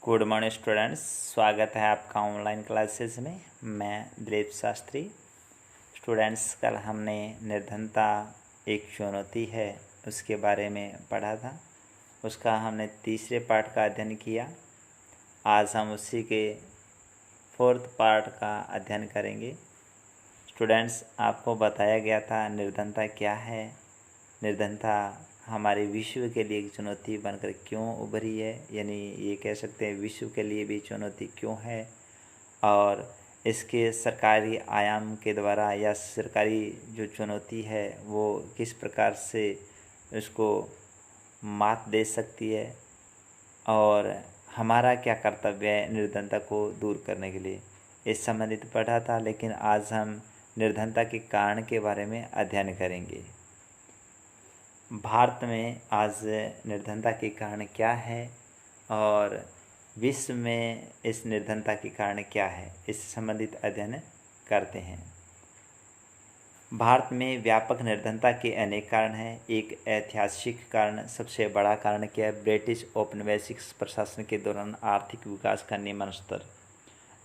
Good morning students, स्वागत है आपका ऑनलाइन क्लासेस में। मैं दिलीप शास्त्री। स्टूडेंट्स, कल हमने निर्धनता एक चुनौती है उसके बारे में पढ़ा था। उसका हमने तीसरे पार्ट का अध्ययन किया। आज हम उसी के फोर्थ पार्ट का अध्ययन करेंगे। स्टूडेंट्स, आपको बताया गया था निर्धनता क्या है। निर्धनता हमारे विश्व के लिए एक चुनौती बनकर क्यों उभरी है, यानी ये कह सकते हैं विश्व के लिए भी चुनौती क्यों है, और इसके सरकारी आयाम के द्वारा या सरकारी जो चुनौती है वो किस प्रकार से उसको मात दे सकती है, और हमारा क्या कर्तव्य है निर्धनता को दूर करने के लिए, इस संबंधित पढ़ा था। लेकिन आज हम निर्धनता के कारण के बारे में अध्ययन करेंगे। भारत में आज निर्धनता के कारण क्या है और विश्व में इस निर्धनता के कारण क्या है, इससे संबंधित अध्ययन करते हैं। भारत में व्यापक निर्धनता के अनेक कारण हैं। एक ऐतिहासिक कारण, सबसे बड़ा कारण क्या है? ब्रिटिश औपनिवेशिक प्रशासन के दौरान आर्थिक विकास का निम्न स्तर।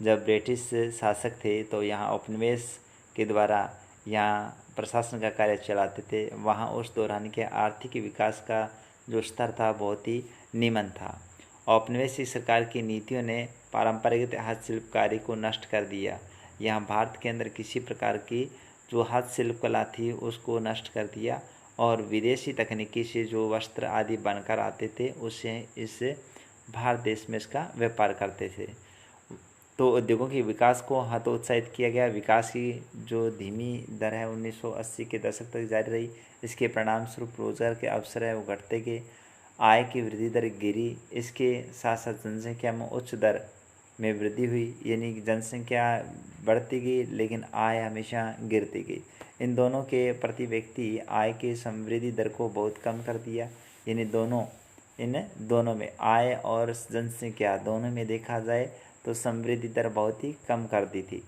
जब ब्रिटिश शासक थे तो यहाँ औपनिवेश के द्वारा यहाँ प्रशासन का कार्य चलाते थे। वहाँ उस दौरान के आर्थिक विकास का जो स्तर था बहुत ही निम्न था। औपनिवेशिक सरकार की नीतियों ने पारंपरिक हस्तशिल्प कार्य को नष्ट कर दिया। यहाँ भारत के अंदर किसी प्रकार की जो हस्तशिल्प कला थी उसको नष्ट कर दिया, और विदेशी तकनीकी से जो वस्त्र आदि बनकर आते थे उससे इस भारत देश में इसका व्यापार करते थे। तो उद्योगों के विकास को हतोत्साहित किया गया। विकास की जो धीमी दर है 1980 के दशक तक जारी रही। इसके परिणाम स्वरूप रोजगार के अवसर है वो घटते गए, आय की वृद्धि दर गिरी। इसके साथ साथ जनसंख्या में उच्च दर में वृद्धि हुई, यानी कि जनसंख्या बढ़ती गई लेकिन आय हमेशा गिरती गई। इन दोनों के प्रति व्यक्ति आय की समृद्धि दर को बहुत कम कर दिया, यानी इन दोनों में, आय और जनसंख्या दोनों में देखा जाए तो समृद्धि दर बहुत ही कम कर दी थी।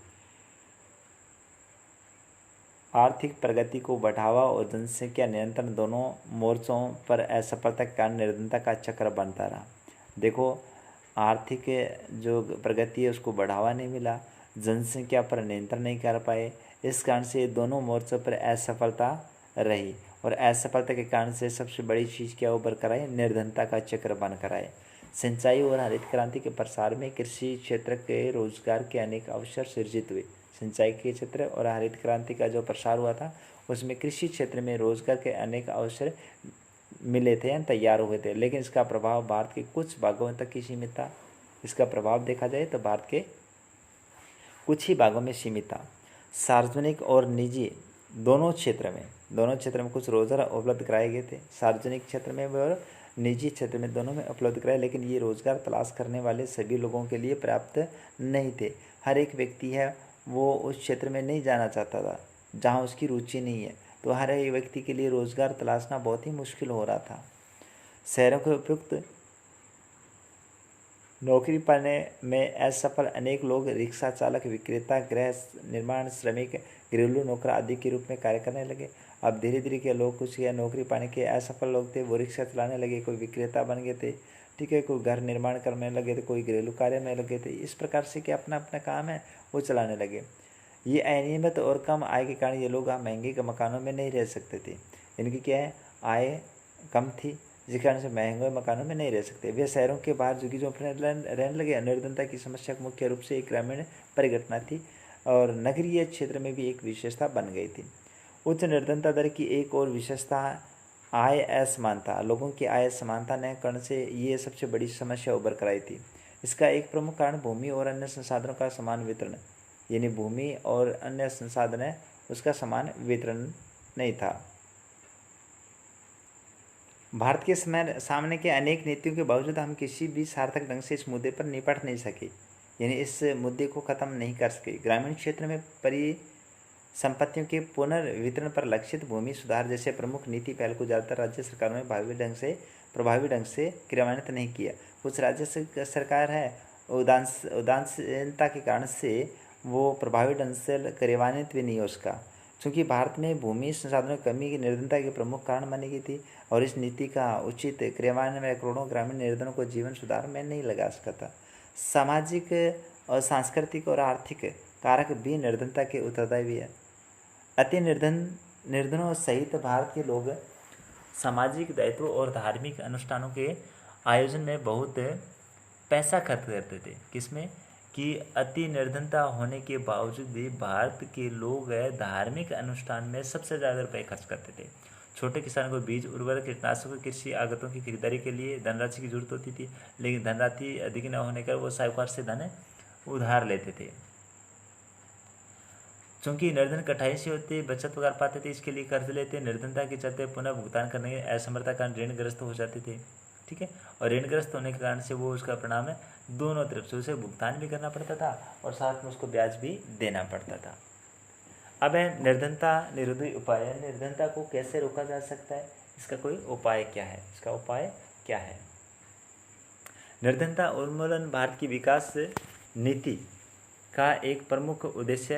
आर्थिक प्रगति को बढ़ावा और जनसंख्या नियंत्रण दोनों मोर्चों पर असफलता के कारण निर्धनता का चक्र बनता रहा। देखो, आर्थिक जो प्रगति है उसको बढ़ावा नहीं मिला, जनसंख्या पर नियंत्रण नहीं कर पाए। इस कारण से दोनों मोर्चों पर असफलता रही, और असफलता के कारण से सबसे बड़ी चीज़ क्या उभर कर आई? निर्धनता का चक्र बनकर आए। सिंचाई और हरित क्रांति के प्रसार में कृषि क्षेत्र के रोजगार के अनेक अवसर सृजित हुए। सिंचाई के क्षेत्र और हरित क्रांति का जो प्रसार हुआ था उसमें कृषि क्षेत्र में रोजगार के अनेक अवसर मिले थे या तैयार हुए थे, लेकिन इसका प्रभाव भारत के कुछ भागों तक ही सीमित था। इसका प्रभाव देखा जाए तो भारत के कुछ ही भागों में सीमित था। सार्वजनिक और निजी दोनों क्षेत्र में कुछ रोजगार उपलब्ध कराए गए थे। सार्वजनिक क्षेत्र में और निजी क्षेत्र में दोनों में उपलब्ध कराए, लेकिन ये रोजगार तलाश करने वाले सभी लोगों के लिए पर्याप्त नहीं थे। हर एक व्यक्ति है वो उस क्षेत्र में नहीं जाना चाहता था जहाँ उसकी रुचि नहीं है, तो हर एक व्यक्ति के लिए रोजगार तलाशना बहुत ही मुश्किल हो रहा था। शहरों के उपयुक्त नौकरी पाने में असफल अनेक लोग रिक्शा चालक, विक्रेता, गृह निर्माण श्रमिक, घरेलू नौकर आदि के रूप में कार्य करने लगे। अब धीरे धीरे के लोग, कुछ या नौकरी पाने के असफल लोग थे वो रिक्शा चलाने लगे, कोई विक्रेता बन गए थे, ठीक है, कोई घर निर्माण करने लगे थे, कोई घरेलू कार्य में लगे थे। इस प्रकार से कि अपना अपना काम है वो चलाने लगे। ये अनियमित और कम आय के कारण ये लोग महंगे के मकानों में नहीं रह सकते थे। इनकी क्या है, आय कम थी, जिस कारण से महंगे मकानों में नहीं रह सकते। वे शहरों के बाहर झुकी झोंपड़े रहने लगे। निर्धनता की समस्या मुख्य रूप से एक ग्रामीण परिघटना थी और नगरीय क्षेत्र में भी एक विशेषता बन गई थी। उच्च निर्धनता दर की एक और विशेषता आय असमानता। लोगों की आय समानता न करने से ये सबसे बड़ी समस्या उभर कर आई थी। इसका एक प्रमुख कारण भूमि और अन्य संसाधनों का समान वितरण, यानी भूमि और अन्य संसाधन है उसका समान वितरण नहीं था। भारत के सामने के अनेक नीतियों के बावजूद हम किसी भी सार्थक ढंग से इस मुद्दे पर निपट नहीं सके, यानी इस मुद्दे को ख़त्म नहीं कर सके। ग्रामीण क्षेत्र में परिसंपत्तियों के पुनर्वितरण पर लक्षित भूमि सुधार जैसे प्रमुख नीति पहल को ज़्यादातर राज्य सरकारों ने प्रभावी ढंग से क्रियान्वित नहीं किया। कुछ राज्य सरकार है उदासीनता के कारण से वो प्रभावी ढंग से क्रियान्वित भी नहीं हो उसका। चूँकि भारत में भूमि संसाधनों की कमी की निर्धनता के प्रमुख कारण मानी गई थी और इस नीति का उचित क्रियान्वयन में करोड़ों ग्रामीण निर्धनों को जीवन सुधार में नहीं लगा सका था। सामाजिक और सांस्कृतिक और आर्थिक कारक भी निर्धनता के उत्तरदायी है। अति निर्धनों सहित भारत के लोग सामाजिक दायित्व और धार्मिक अनुष्ठानों के आयोजन में बहुत पैसा खर्च करते थे। किसमें? कि अति निर्धनता होने के बावजूद भी भारत के लोग धार्मिक अनुष्ठान में सबसे ज़्यादा रुपये खर्च करते थे। छोटे किसानों को बीज, उर्वरक, कीटनाशकों, कृषि आगतों की खरीदारी के लिए धनराशि की जरूरत होती थी, लेकिन धनराशि अधिक न होने पर वो साहूकार से धन उधार लेते थे। चूँकि निर्धन कठिनाई से होते बचत पगार पाते थे, इसके लिए कर्ज लेते, निर्धनता के चलते पुनः भुगतान करने के असमर्थता कारण ऋणग्रस्त हो जाते थे। ठीक है, और ऋणग्रस्त होने के कारण से वो उसका परिणाम है दोनों तरफ से उसे भुगतान भी करना पड़ता था और साथ में उसको ब्याज भी देना पड़ता था। अब है निर्धनता निरोधी उपाय। निर्धनता को कैसे रोका जा सकता है, इसका कोई उपाय क्या है? इसका उपाय क्या है? निर्धनता उन्मूलन भारत की विकास नीति का एक प्रमुख उद्देश्य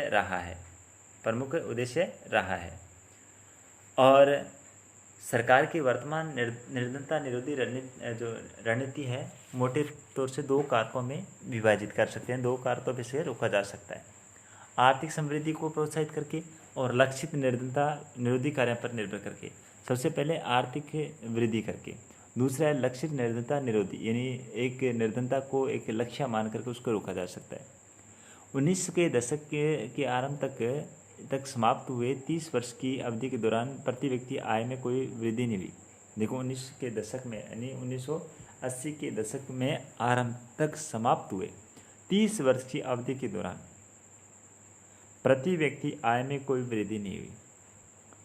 रहा है और सरकार की वर्तमान निर्धनता निरोधी रणनीति है मोटे तौर से दो कारकों में विभाजित कर सकते हैं। दो कारकों पे से रोका जा सकता है: आर्थिक समृद्धि को प्रोत्साहित करके और लक्षित निर्धनता निरोधी कार्यों पर निर्भर करके। सबसे पहले आर्थिक वृद्धि करके, दूसरा है लक्षित निर्धनता निरोधी, यानी एक निर्धनता को एक लक्ष्य मान करके उसको रोका जा सकता है। 19 के दशक के आरंभ तक समाप्त हुए 30 वर्ष की अवधि के दौरान प्रति व्यक्ति आय में कोई वृद्धि नहीं हुई। देखो 19 के दशक में यानी 1980 के दशक में आरंभ तक समाप्त हुए 30 वर्ष की अवधि के दौरान प्रति व्यक्ति आय में कोई वृद्धि नहीं हुई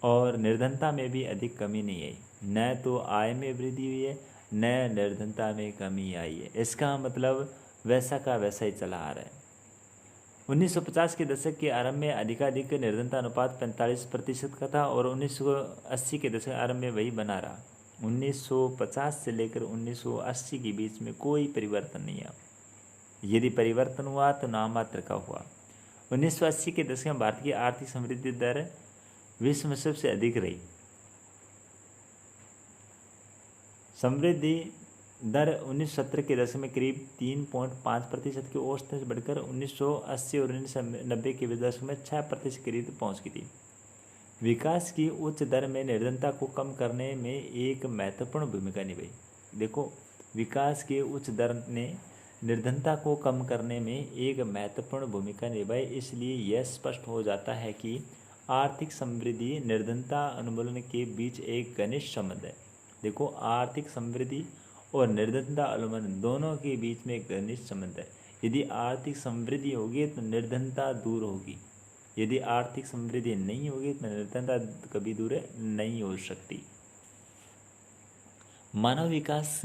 और निर्धनता में भी अधिक कमी नहीं आई। न तो आय में वृद्धि हुई है न निर्धनता में कमी आई है। इसका मतलब वैसा का वैसा ही चला आ रहा है। 1950 के दशक के आरंभ में अधिकाधिक निर्धनता अनुपात 45% का था और 1980 के दशक आरंभ में वही बना रहा। 1950 से लेकर 1980 के बीच में कोई परिवर्तन नहीं आया। यदि परिवर्तन हुआ तो नाम मात्र का हुआ। 1980 के दशक में भारत की आर्थिक समृद्धि दर विश्व में सबसे अधिक रही। समृद्धि दर 1970 के दशक में करीब 3.5% की औसत से बढ़कर 1980 और 1990 के दशक में 6% के करीब पहुँच गई थी। विकास की उच्च दर में निर्धनता को कम करने में एक महत्वपूर्ण भूमिका निभाई। देखो, विकास के उच्च दर ने निर्धनता को कम करने में एक महत्वपूर्ण भूमिका निभाई। इसलिए यह स्पष्ट हो जाता है कि आर्थिक समृद्धि निर्धनता उन्मूलन के बीच एक घनिष्ठ संबंध है। देखो, आर्थिक समृद्धि और निर्धनता उन्मूलन दोनों के बीच में एक घनिष्ठ संबंध है। यदि आर्थिक समृद्धि होगी तो निर्धनता दूर होगी, यदि आर्थिक समृद्धि नहीं होगी तो निर्धनता कभी दूर नहीं हो सकती। मानव विकास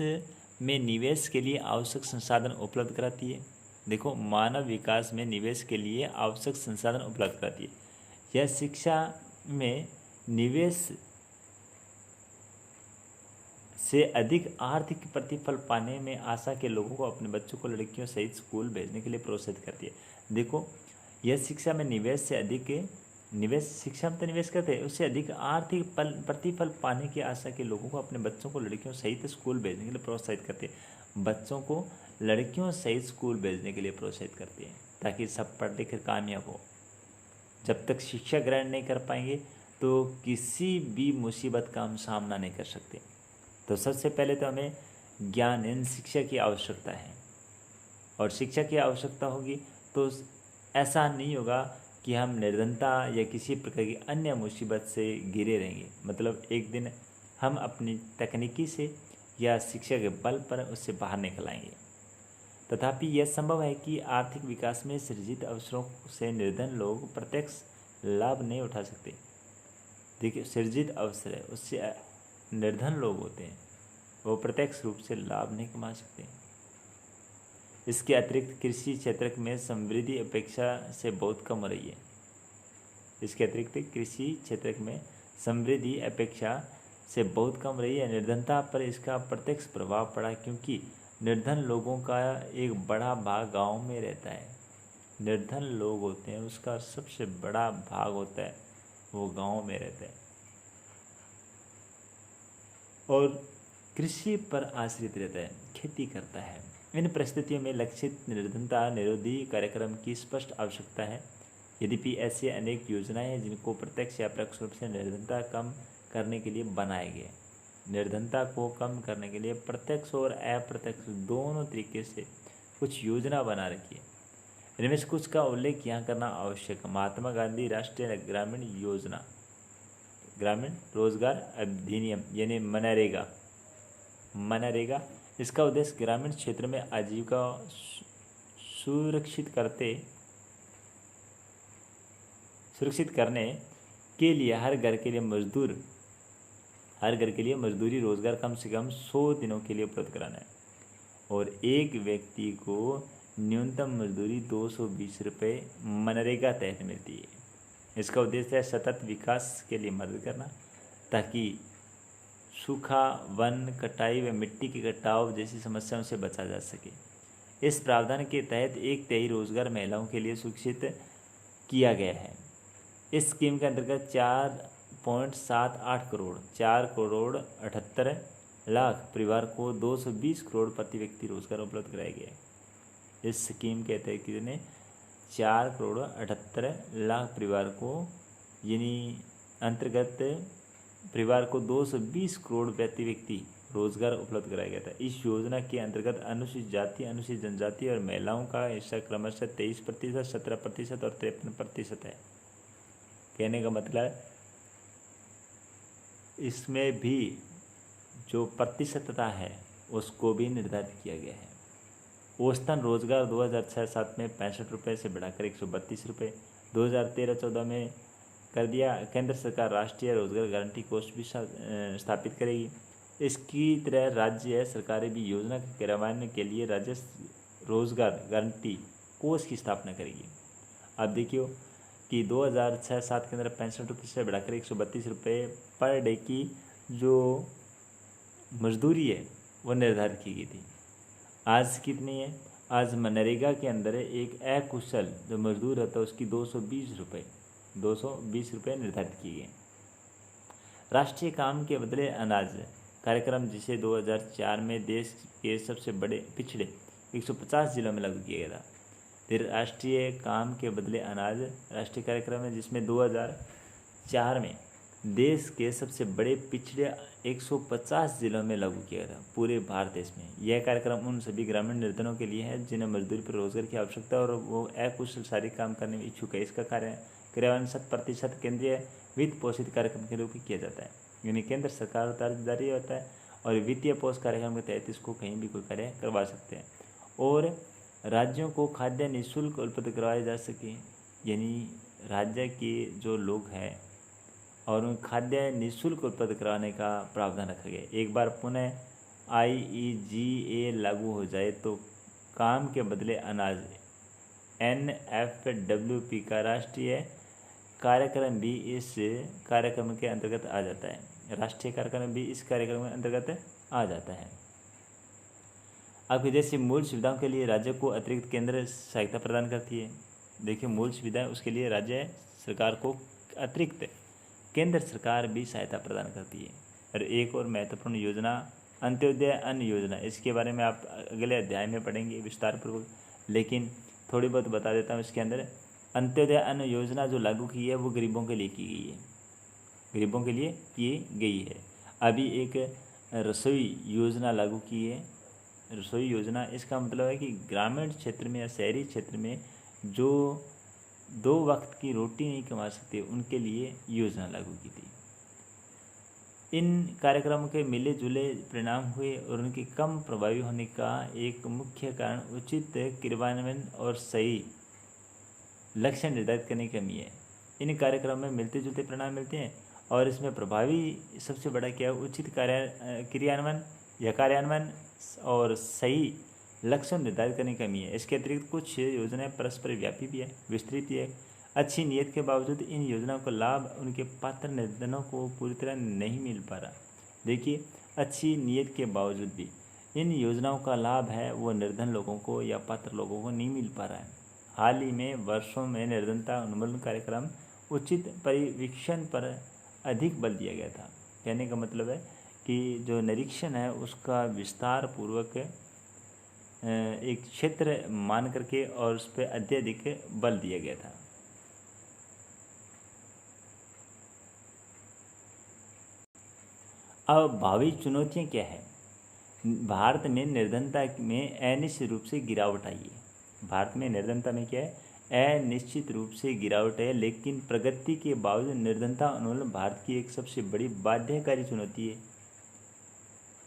में निवेश के लिए आवश्यक संसाधन उपलब्ध कराती है। देखो, मानव विकास में निवेश के लिए आवश्यक संसाधन उपलब्ध कराती है। यह शिक्षा में निवेश से अधिक आर्थिक प्रतिफल पाने में आशा के लोगों को अपने बच्चों को लड़कियों सहित स्कूल भेजने के लिए प्रोत्साहित करती है। देखो, यह शिक्षा में निवेश से अधिक शिक्षा में तो निवेश करते हैं, उससे अधिक आर्थिक प्रतिफल पाने की आशा के लोगों को अपने बच्चों को लड़कियों सहित स्कूल भेजने के लिए प्रोत्साहित करते हैं। बच्चों को लड़कियों सहित स्कूल भेजने के लिए प्रोत्साहित करते हैं ताकि सब पढ़ लिख कर कामयाब हो। जब तक शिक्षा ग्रहण नहीं कर पाएंगे तो किसी भी मुसीबत का हम सामना नहीं कर सकते। तो सबसे पहले तो हमें ज्ञान यानी शिक्षा की आवश्यकता है और शिक्षा की आवश्यकता होगी तो ऐसा नहीं होगा कि हम निर्धनता या किसी प्रकार की अन्य मुसीबत से घिरे रहेंगे। मतलब एक दिन हम अपनी तकनीकी से या शिक्षा के बल पर उससे बाहर निकल आएंगे। तथापि यह संभव है कि आर्थिक विकास में सृजित अवसरों से निर्धन लोग प्रत्यक्ष लाभ नहीं उठा सकते। देखिए, सृजित अवसर है उससे निर्धन लोग होते हैं, वो प्रत्यक्ष रूप से लाभ नहीं कमा सकते। इसके अतिरिक्त कृषि क्षेत्र में समृद्धि अपेक्षा से बहुत कम हो रही है। इसके अतिरिक्त कृषि क्षेत्र में समृद्धि अपेक्षा से बहुत कम रही है। निर्धनता पर इसका प्रत्यक्ष प्रभाव पड़ा क्योंकि निर्धन लोगों का एक बड़ा भाग गांव में रहता है। निर्धन लोग होते हैं उसका सबसे बड़ा भाग होता है वो गांव में रहता है और कृषि पर आश्रित रहता है, खेती करता है। इन परिस्थितियों में लक्षित निर्धनता निरोधी कार्यक्रम की स्पष्ट आवश्यकता है। यद्यपि ऐसी अनेक योजनाएं हैं जिनको प्रत्यक्ष या अप्रत्यक्ष रूप से निर्धनता कम करने के लिए बनाए गए। निर्धनता को कम करने के लिए प्रत्यक्ष और अप्रत्यक्ष दोनों तरीके से कुछ योजना बना रखी है। इनमें से कुछ का उल्लेख यहाँ करना आवश्यक है। महात्मा गांधी राष्ट्रीय ग्रामीण योजना, ग्रामीण रोजगार अधिनियम यानी मनरेगा, इसका उद्देश्य ग्रामीण क्षेत्र में आजीविका सुरक्षित करने के लिए हर घर के लिए मजदूरी रोजगार कम से कम 100 दिनों के लिए उपलब्ध कराना है और एक व्यक्ति को न्यूनतम मजदूरी 220 रुपये मनरेगा तहत मिलती है। इसका उद्देश्य है सतत विकास के लिए मदद करना ताकि सूखा, वन कटाई व मिट्टी के कटाव जैसी समस्याओं से बचा जा सके। इस प्रावधान के तहत 1/3 रोजगार महिलाओं के लिए सुरक्षित किया गया है। इस स्कीम के अंतर्गत 4.78 करोड़ 4,78,00,000 परिवार को 220 करोड़ प्रति व्यक्ति रोजगार उपलब्ध कराया गया है। इस स्कीम के तहत कितने 4,78,00,000 परिवार को यानी अंतर्गत परिवार को 220 करोड़ प्रति व्यक्ति रोजगार उपलब्ध कराया गया था। इस योजना के अंतर्गत अनुसूचित जाति, अनुसूचित जनजाति और महिलाओं का हिस्सा क्रमशः 23%, 17% और 53% है। कहने का मतलब इसमें भी जो प्रतिशतता है उसको भी निर्धारित किया गया है। औसतन रोजगार 2006-07 में 65 रुपये से बढ़ाकर 132 रुपये 2013-14 में कर दिया। केंद्र सरकार राष्ट्रीय रोजगार गारंटी कोष भी स्थापित करेगी। इसकी तरह राज्य सरकारें भी योजना के क्रियान्वयन के लिए राज्य रोजगार गारंटी कोष की स्थापना करेगी। अब देखियो कि 2006-07 के अंदर 65 रुपये से बढ़ाकर 132 रुपये पर डे की जो मजदूरी है वो निर्धारित की गई थी। आज कितनी है? आज मनरेगा के अंदर एक अकुशल जो मजदूर होता है उसकी 220 रुपये निर्धारित किए गए। राष्ट्रीय काम के बदले अनाज कार्यक्रम जिसे 2004 में देश के सबसे बड़े पिछड़े 150 जिलों में लागू किया गया था। फिर राष्ट्रीय काम के बदले अनाज राष्ट्रीय कार्यक्रम है जिसमें 2004 में देश के सबसे बड़े पिछड़े 150 जिलों में लागू किया गया था पूरे भारत देश में। यह कार्यक्रम उन सभी ग्रामीण निर्धनों के लिए है जिन्हें मजदूरी पर रोजगार की आवश्यकता है और वो अकुशल शारीरिक काम करने में इच्छुक है। इसका क्रियान्वयन 100% केंद्रीय वित्त पोषित कार्यक्रम के रूप में किया जाता है, यानी केंद्र सरकार जारी होता है और वित्तीय पोष कार्यक्रम के तहत इसको कहीं भी कोई कार्य करवा सकते हैं। और राज्यों को खाद्य निःशुल्क उपलब्ध करवाए जा सके, यानी राज्य के जो लोग हैं और उन खाद्य निःशुल्क उपलब्ध कराने का प्रावधान रखा गया। एक बार पुनः IEGA लागू हो जाए तो काम के बदले अनाज NFWP का राष्ट्रीय कार्यक्रम भी इस कार्यक्रम के अंतर्गत आ जाता है। राष्ट्रीय कार्यक्रम भी इस कार्यक्रम के अंतर्गत आ जाता है। अब विदेशी मूल सुविधाओं के लिए राज्य को अतिरिक्त केंद्र सहायता प्रदान करती है। देखिए मूल सुविधाएं उसके लिए राज्य सरकार को अतिरिक्त केंद्र सरकार भी सहायता प्रदान करती है। और एक और महत्वपूर्ण योजना अंत्योदय अन्न योजना, इसके बारे में आप अगले अध्याय में पढ़ेंगे विस्तारपूर्वक, लेकिन थोड़ी बहुत बता देता हूँ। इसके अंदर अंत्योदय अन्न योजना जो लागू की है वो गरीबों के लिए की गई है, गरीबों के लिए की गई है। अभी एक रसोई योजना लागू की है। रसोई योजना इसका मतलब है कि ग्रामीण क्षेत्र में या शहरी क्षेत्र में जो 2 वक्त की रोटी नहीं कमा सकते उनके लिए योजना लागू की थी। इन कार्यक्रमों के मिले जुले परिणाम हुए और उनके कम प्रभावी होने का एक मुख्य कारण उचित क्रियान्वयन और सही लक्ष्य निर्धारित करने की कमी है। इन कार्यक्रमों में मिलते जुलते परिणाम मिलते हैं और इसमें प्रभावी सबसे बड़ा क्या है, उचित कार्यान्वयन और सही लक्ष्य निर्धारित करने की कमी है। इसके अतिरिक्त कुछ योजनाएं परस्पर व्यापी भी है, विस्तृत भी है। अच्छी नीयत के बावजूद इन योजनाओं का लाभ उनके पात्र निर्धनों को पूरी तरह नहीं मिल पा रहा। देखिए अच्छी नीयत के बावजूद भी इन योजनाओं का लाभ है वो निर्धन लोगों को या पात्र लोगों को नहीं मिल पा रहा है। हाल ही में वर्षों में निर्धनता उन्मूलन कार्यक्रम उचित परिवीक्षण पर अधिक बल दिया गया था। कहने का मतलब है कि जो निरीक्षण है उसका विस्तार पूर्वक एक क्षेत्र मान करके और उस पर अत्यधिक बल दिया गया था। अब भावी चुनौतियां क्या है? भारत में निर्धनता में अनिश्चित रूप से गिरावट आई है। भारत में निर्धनता में क्या है? अनिश्चित रूप से गिरावट है, लेकिन प्रगति के बावजूद निर्धनता उन्मूलन भारत की एक सबसे बड़ी बाध्यकारी चुनौती है।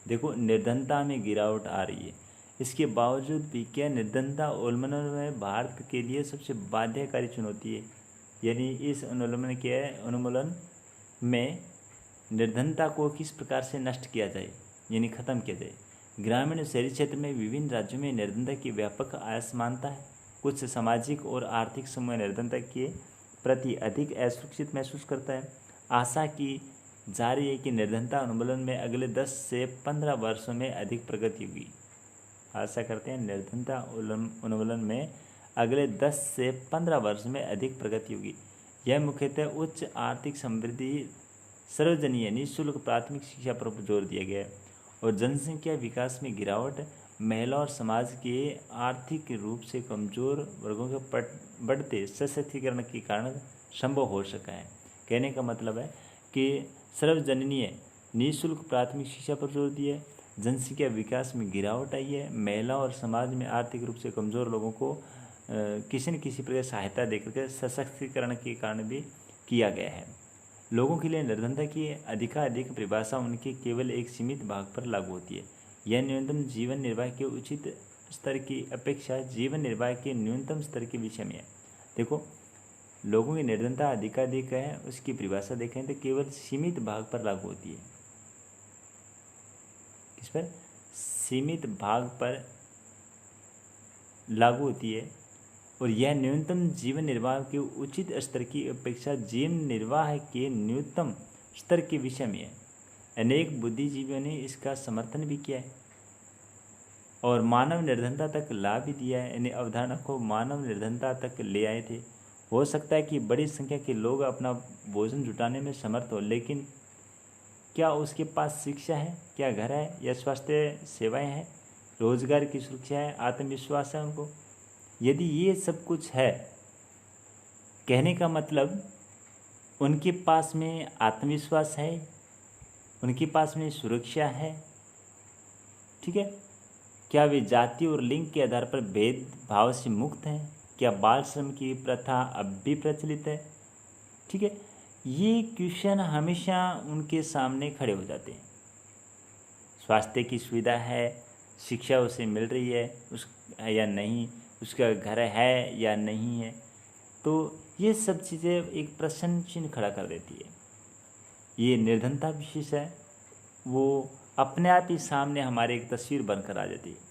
देखो, निर्धनता में गिरावट आ रही है, इसके बावजूद भी क्या निर्धनता उन्मूलन में भारत के लिए सबसे बाध्यकारी चुनौती है। यानी इस उन्मूलन में निर्धनता को किस प्रकार से नष्ट किया जाए, यानी ख़त्म किया जाए। ग्रामीण और शहरी क्षेत्र में विभिन्न राज्यों में निर्धनता की व्यापक असमानता है। कुछ सामाजिक और आर्थिक समूह निर्धनता के प्रति अधिक असुरक्षित महसूस करता है। आशा की जा रही है कि निर्धनता उन्मूलन में अगले 10 से 15 वर्षों में अधिक प्रगति होगी। आशा करते हैं निर्धनता उन्मूलन में अगले 10 से 15 वर्ष में अधिक प्रगति होगी। यह मुख्यतः उच्च आर्थिक समृद्धि, सर्वजनीय निःशुल्क प्राथमिक शिक्षा पर जोर दिया गया है और जनसंख्या विकास में गिरावट महिला और समाज के आर्थिक रूप से कमजोर वर्गों के बढ़ते सशक्तिकरण के कारण संभव हो सका है। कहने का मतलब है कि सर्वजनीय निःशुल्क प्राथमिक शिक्षा पर जोर दिया है, जनसंख्या विकास में गिरावट आई है, महिला और समाज में आर्थिक रूप से कमजोर लोगों को किसी न किसी प्रकार सहायता देकर के सशक्तिकरण के कारण भी किया गया है। लोगों के लिए निर्धनता की अधिकाधिक परिभाषा उनके केवल एक सीमित भाग पर लागू होती है। यह न्यूनतम जीवन निर्वाह के उचित स्तर की अपेक्षा जीवन निर्वाह के न्यूनतम स्तर के विषय में है। देखो, लोगों की निर्धनता अधिकाधिक है, उसकी परिभाषा देखें तो केवल सीमित भाग पर लागू होती है। किस पर? सीमित भाग पर लागू होती है और यह न्यूनतम जीवन निर्वाह के उचित स्तर की अपेक्षा जीवन निर्वाह के न्यूनतम स्तर के विषय में है। अनेक बुद्धिजीवियों ने इसका समर्थन भी किया है और मानव निर्धनता तक ला भी दिया है। यानी अवधारणा को मानव निर्धनता तक ले आए थे। हो सकता है कि बड़ी संख्या के लोग अपना भोजन जुटाने में समर्थ हो, लेकिन क्या उसके पास शिक्षा है, क्या घर है, या स्वास्थ्य सेवाएं हैं, रोजगार की सुरक्षा है, आत्मविश्वास है उनको? यदि ये सब कुछ है, कहने का मतलब उनके पास में आत्मविश्वास है, उनके पास में सुरक्षा है, ठीक है। क्या वे जाति और लिंग के आधार पर भेदभाव से मुक्त हैं? क्या बाल श्रम की प्रथा अब भी प्रचलित है? ठीक है, ये क्वेश्चन हमेशा उनके सामने खड़े हो जाते हैं। स्वास्थ्य की सुविधा है, शिक्षा उसे मिल रही है उस या नहीं, उसका घर है या नहीं है, तो ये सब चीज़ें एक प्रश्न चिन्ह खड़ा कर देती है। ये निर्धनता विशेष है, वो अपने आप ही सामने हमारे एक तस्वीर बनकर आ जाती है।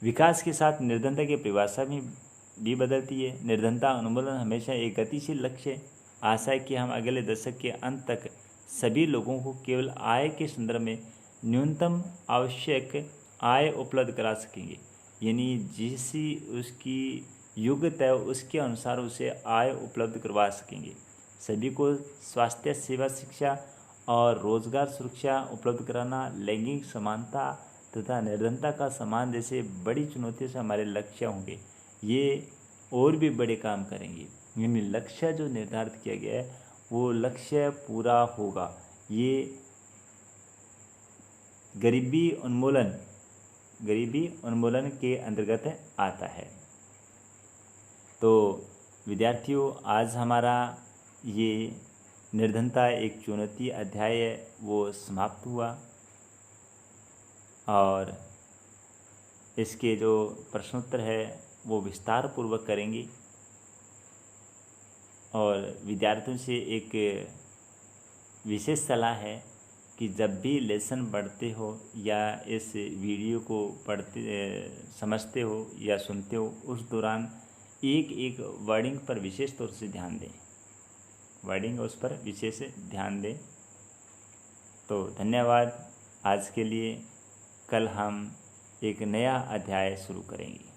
विकास के साथ निर्धनता की परिभाषा भी बदलती है। निर्धनता उन्मूलन हमेशा एक गतिशील लक्ष्य है। आशा है कि हम अगले दशक के अंत तक सभी लोगों को केवल आय के संदर्भ में न्यूनतम आवश्यक आय उपलब्ध करा सकेंगे, यानी जिसी उसकी योग्यता है उसके अनुसार उसे आय उपलब्ध करवा सकेंगे। सभी को स्वास्थ्य सेवा, शिक्षा और रोजगार सुरक्षा उपलब्ध कराना, लैंगिक समानता तथा निर्धनता का सम्मान जैसे बड़ी चुनौतियों से हमारे लक्ष्य होंगे। ये और भी बड़े काम करेंगे, यानी लक्ष्य जो निर्धारित किया गया है वो लक्ष्य पूरा होगा। ये गरीबी उन्मूलन के अंतर्गत आता है। तो विद्यार्थियों, आज हमारा ये निर्धनता एक चुनौती अध्याय है वो समाप्त हुआ और इसके जो प्रश्नोत्तर है वो विस्तार पूर्वक करेंगे और विद्यार्थियों से एक विशेष सलाह है कि जब भी लेसन पढ़ते हो या इस वीडियो को समझते हो या सुनते हो, उस दौरान एक एक वर्डिंग पर विशेष तौर से ध्यान दें। वर्डिंग उस पर विशेष ध्यान दें। तो धन्यवाद आज के लिए। कल हम एक नया अध्याय शुरू करेंगे।